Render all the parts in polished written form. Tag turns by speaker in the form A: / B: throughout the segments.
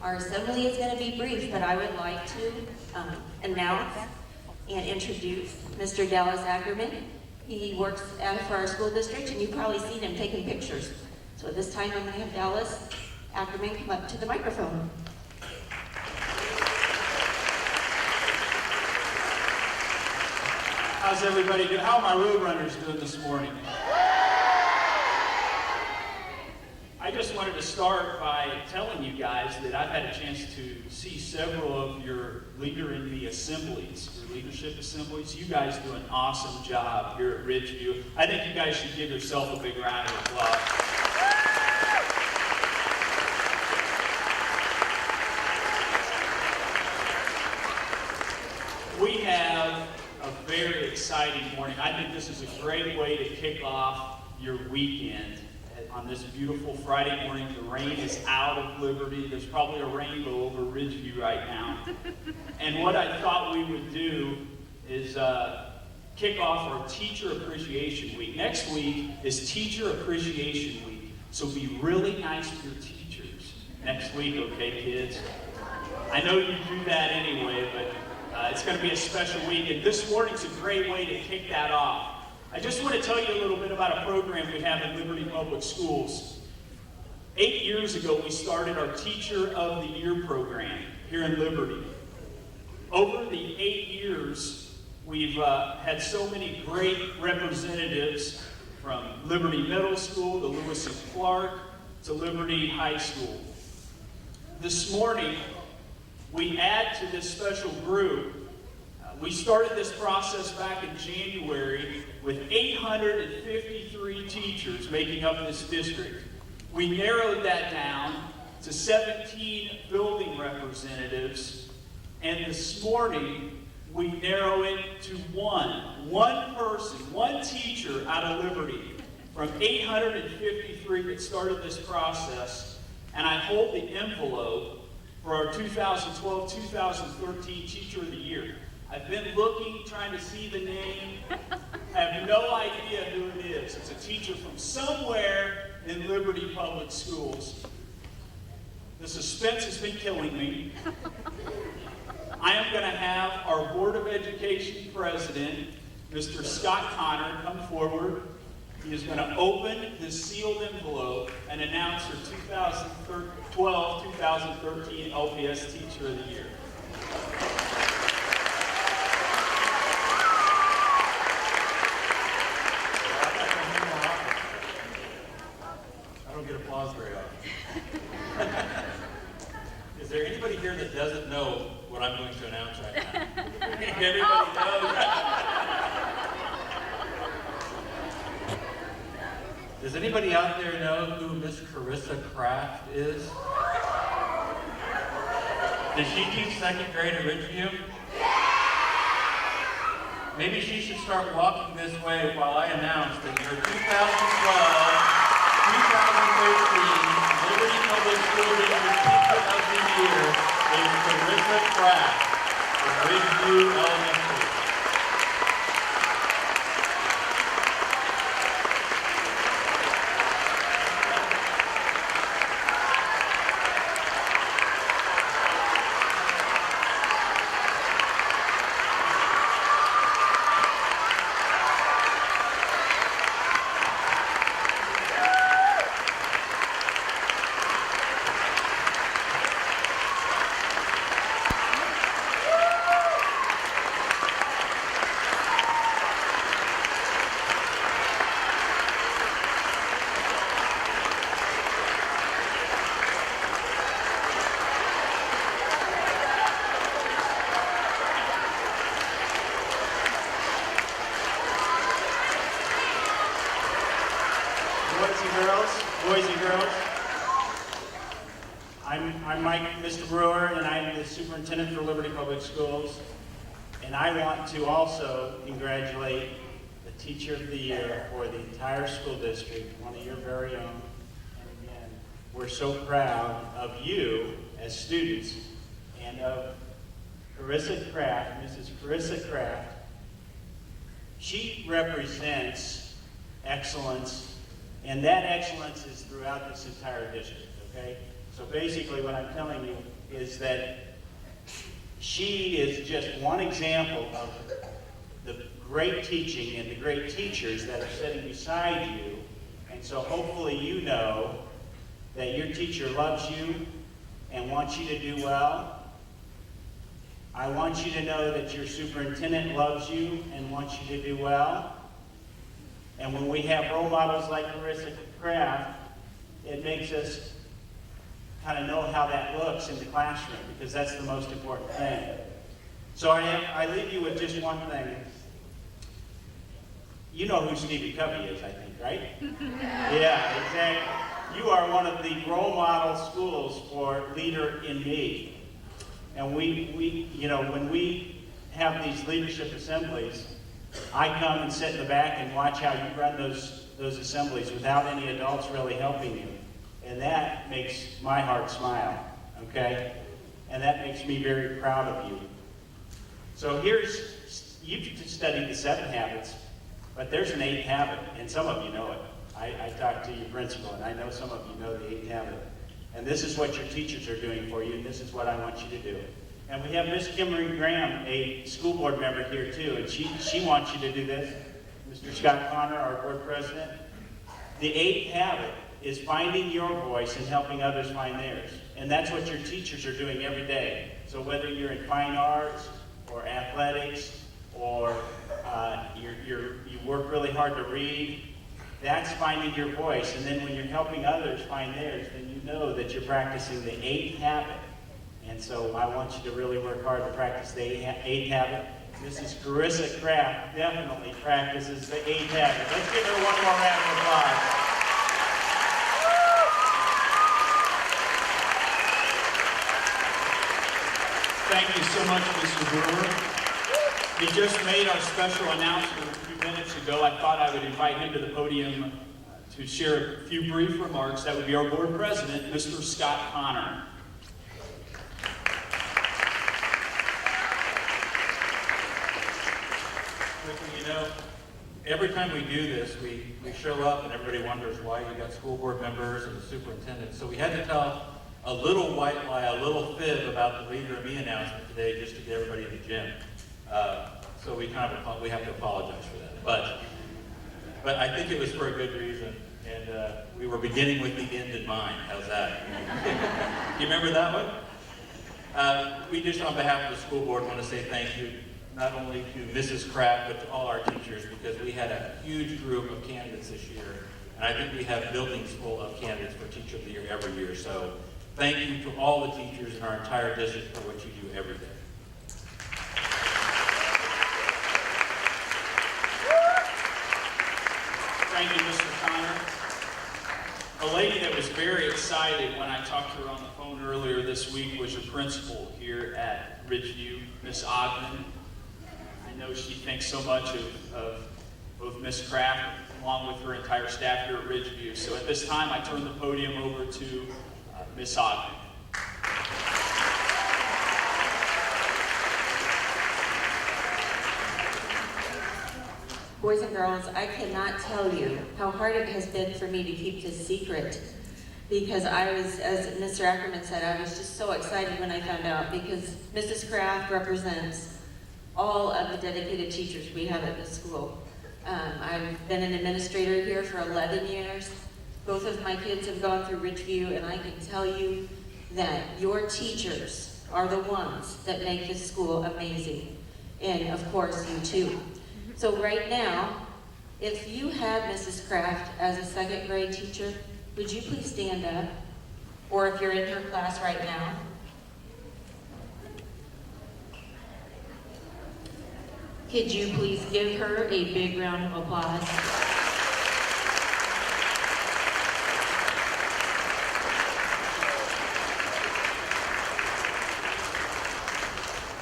A: Our assembly is going to be brief, but I would like to announce and introduce Mr. Dallas Ackerman. He works for our school district, and you've probably seen him taking pictures. So at this time, I'm going to have Dallas Ackerman come up to the microphone.
B: How's everybody doing? How are my road runners doing this morning? I just wanted to start by telling you guys that I've had a chance to see several of your Leader in Me assemblies, your leadership assemblies. You guys do an awesome job here at Ridgeview. I think you guys should give yourself a big round of applause. We have a very exciting morning. I think this is a great way to kick off your weekend. On this beautiful Friday morning, the rain is out of Liberty. There's probably a rainbow over Ridgeview right now. And what I thought we would do is kick off our Teacher Appreciation Week. Next week is Teacher Appreciation Week. So be really nice to your teachers next week, okay, kids? I know you do that anyway, but it's going to be a special week. And this morning's a great way to kick that off. I just want to tell you a little bit about a program we have in Liberty Public Schools. 8 years ago, we started our Teacher of the Year program here in Liberty. Over the 8 years, we've had so many great representatives from Liberty Middle School to Lewis and Clark to Liberty High School. This morning, we add to this special group. We started this process back in January with 853 teachers making up this district. We narrowed that down to 17 building representatives, and this morning we narrow it to one person, one teacher out of Liberty from 853 that started this process, and I hold the envelope for our 2012-2013 Teacher of the Year. I've been looking, trying to see the name. I have no idea who it is. It's a teacher from somewhere in Liberty Public Schools. The suspense has been killing me. I am going to have our Board of Education President, Mr. Scott Connor, come forward. He is going to open this sealed envelope and announce her 2012-2013 LPS Teacher of the Year.
C: Get applause very often. Is there anybody here that doesn't know what I'm going to announce right now? Everybody knows. Does anybody out there know who Miss Carissa Kraft is? Does she teach second grade at Ridgeview? Maybe she should start walking this way while I announce that your 2013 Liberty Public School District Teacher of the Year is Carissa Kraft from Ridgeview Elementary.
B: Boys and girls, I'm Mike, Mr. Brewer, and I'm the superintendent for Liberty Public Schools. And I want to also congratulate the Teacher of the Year for the entire school district, one of your very own. And again, we're so proud of you as students and of Carissa Kraft, Mrs. Carissa Kraft. She represents excellence. And that excellence is throughout this entire district, okay? So basically what I'm telling you is that she is just one example of the great teaching and the great teachers that are sitting beside you. And so hopefully you know that your teacher loves you and wants you to do well. I want you to know that your superintendent loves you and wants you to do well. And when we have role models like Larissa Kraft, it makes us kind of know how that looks in the classroom, because that's the most important thing. So I leave you with just one thing. You know who Stevie Covey is, I think, right? Yeah, exactly. You are one of the role model schools for Leader in Me. And we you know, when we have these leadership assemblies, I come and sit in the back and watch how you run those assemblies without any adults really helping you. And that makes my heart smile, okay? And that makes me very proud of you. So you've studied the 7 habits, but there's an 8th habit, and some of you know it. I talked to your principal, and I know some of you know the 8th habit. And this is what your teachers are doing for you, and this is what I want you to do. And we have Miss Kimberly Graham, a school board member here too, and she wants you to do this. Mr. Scott Connor, our board president. The 8th habit is finding your voice and helping others find theirs. And that's what your teachers are doing every day. So whether you're in fine arts or athletics or you work really hard to read, that's finding your voice. And then when you're helping others find theirs, then you know that you're practicing the 8th habit. And so I want you to really work hard to practice the 8th habit. Mrs. Carissa Kraft definitely practices the 8th habit. Let's give her one more round of applause.
C: Thank you so much, Mr. Brewer. He just made our special announcement a few minutes ago. I thought I would invite him to the podium to share a few brief remarks. That would be our board president, Mr. Scott Connor. You know, every time we do this, we show up and everybody wonders why you got school board members and the superintendent. So we had to tell a little white lie, a little fib about the Leader in Me announcement today just to get everybody in the gym. So we have to apologize for that. But I think it was for a good reason, and we were beginning with the end in mind. How's that? You remember that one? We just, on behalf of the school board, want to say thank you, not only to Mrs. Kraft, but to all our teachers, because we had a huge group of candidates this year, and I think we have buildings full of candidates for Teacher of the Year every year. So thank you to all the teachers in our entire district for what you do every day.
B: Thank you, Mr. Connor. A lady that was very excited when I talked to her on the phone earlier this week was your principal here at Ridgeview, Miss Ogden. I know she thinks so much of both Miss Kraft along with her entire staff here at Ridgeview. So at this time, I turn the podium over to Miss Ogden.
A: Boys and girls, I cannot tell you how hard it has been for me to keep this secret, because I was, as Mr. Ackerman said, I was just so excited when I found out, because Mrs. Kraft represents all of the dedicated teachers we have at this school. I've been an administrator here for 11 years. Both of my kids have gone through Ridgeview, and I can tell you that your teachers are the ones that make this school amazing. And of course, you too. So right now, if you have Mrs. Kraft as a 2nd grade teacher, would you please stand up? Or if you're in her class right now. Could you please give her a big round of applause?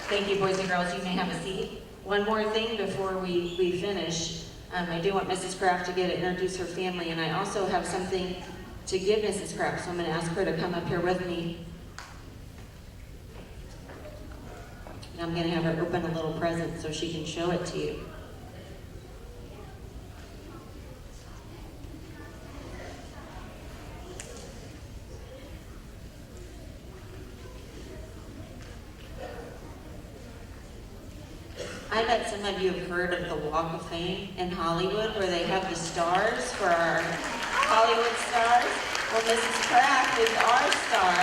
A: Thank you, boys and girls. You may have a seat. One more thing before we finish. I do want Mrs. Kraft to introduce her family, and I also have something to give Mrs. Kraft, so I'm going to ask her to come up here with me. And I'm going to have her open a little present so she can show it to you. I bet some of you have heard of the Walk of Fame in Hollywood, where they have the stars for our Hollywood stars. Well, Mrs. Kraft is our star.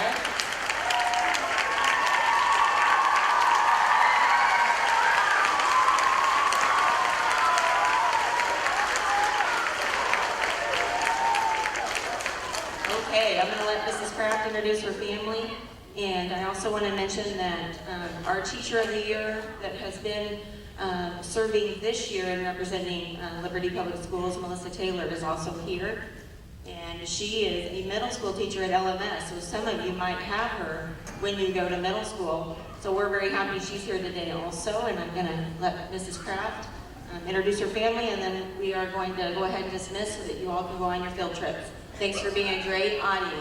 A: Okay, I'm going to let Mrs. Kraft introduce her family. And I also want to mention that our Teacher of the Year that has been serving this year and representing Liberty Public Schools, Melissa Taylor, is also here. And she is a middle school teacher at LMS, so some of you might have her when you go to middle school. So we're very happy she's here today also, and I'm going to let Mrs. Kraft introduce her family, and then we are going to go ahead and dismiss so that you all can go on your field trips. Thanks for being a great audience.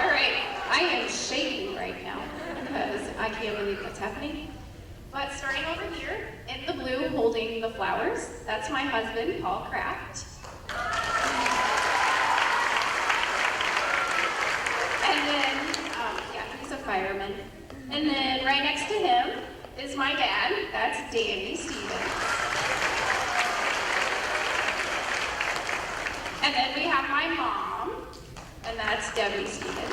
D: All right, I am shaking right now because I can't believe what's happening. But starting over here, in the blue, holding the flowers, that's my husband, Paul Kraft. And then, yeah, he's a fireman. And then right next to him is my dad, that's Danny Stevens. And then we have my mom, and that's Debbie Stevens.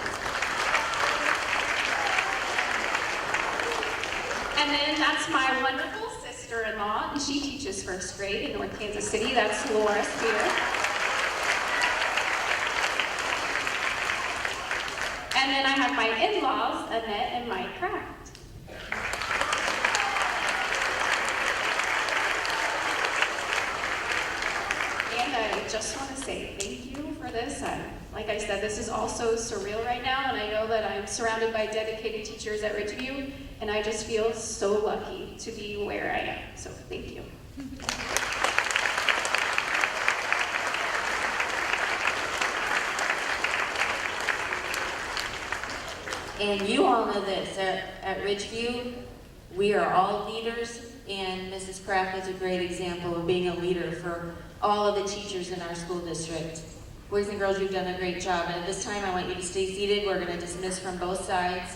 D: And then that's my wonderful sister-in-law, and she teaches first grade in North Kansas City. That's Laura Spear. And then I have my in-laws, Annette and Mike Kraft. And I just want to say thank you for this. Like I said, this is all so surreal right now, and I know that I'm surrounded by dedicated teachers at Ridgeview, and I just feel so lucky to be where I am. So thank you.
A: And you all know this, at Ridgeview, we are all leaders, and Mrs. Kraft is a great example of being a leader for all of the teachers in our school district. Boys and girls, you've done a great job, and at this time I want you to stay seated. We're going to dismiss from both sides,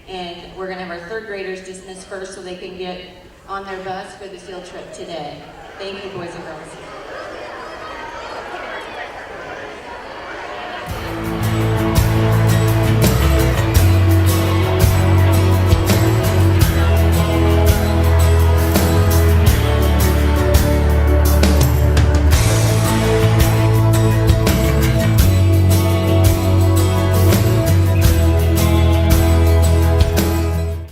A: and we're going to have our third graders dismiss first so they can get on their bus for the field trip today. Thank you, boys and girls.